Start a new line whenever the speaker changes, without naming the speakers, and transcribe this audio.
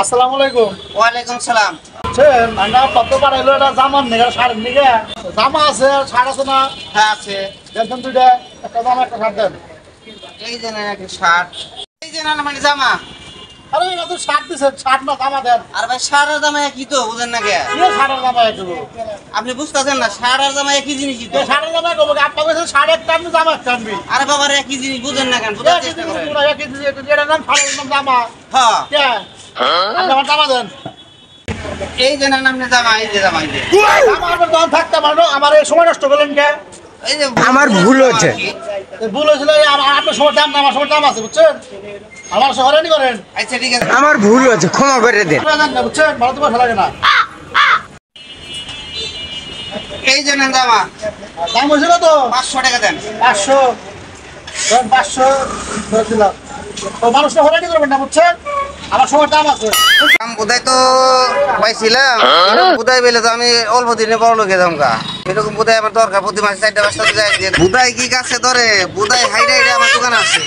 আসসালামু আলাইকুম।
ওয়ালাইকুম সালাম।
আমরা কত বাড়াইলো এটা জামার নিগে শাড়ির নিগে জামা আছে শাড়ি আছে না?
হ্যাঁ আছে।
দেখেন দুইটা একটা জামা একটা শার্ট দেন।
এই যে নেন একটা শার্ট, এই যে নেন মানে জামা।
আরে এটা তো শার্ট দিছে, শার্ট না জামা দেন।
আর ভাই শার্ট আর জামা একই তো, বুঝেন না কে?
কি শার্টের জামা একটু?
আপনি বুঝতেছেন না, শার্ট আর জামা একই জিনিসই তো।
শার্টের জামা কব আপনার কাছে শার্ট একটা আনবি জামা একটা আনবি।
আরে বাবা রে, একই জিনিস বুঝেন না কেন? বুঝার চেষ্টা করেন।
এটার নাম শার্টের নাম জামা।
হ্যাঁ,
কে আপনি আমার জামা দেন।
এই যে নেন আপনি জামা, এই যে জামা, এই যে
জামা আমার দোকান থাকতে পারো, আমার এই সময় নষ্ট করলেন কে?
এই যে
আমার ভুল হয়েছে।
ভুল হয়েছিল আপনার সময় দাম না, আমার সময় দাম আছে বুঝছেন। আমার শহরানি করেন।
আচ্ছা ঠিক আছে।
আমার ভুল হয়েছে, ক্ষমা করে দেন।
বুঝছেন, ভালো তো পয়সা লাগে না।
এই যে নেন জামা,
দাম হয়েছিল তো
500 টাকা দেন।
500 500 দিলাম। তো মানুষটা হরানি করবেন না বুঝছেন, আমার সময় দাম আছে।
দাম বোধহয় তো পাইছিলাম, বোধহয় পেলে তো আমি অল্প দিনে বড় লোক যেতাম গা। এরকম বোধহয় আমার দরকার, প্রতি মাসে 4টা 5টা যায়। বোধহয় কি গাছে ধরে, বোধহয় হাইডা আমার দোকান আছে।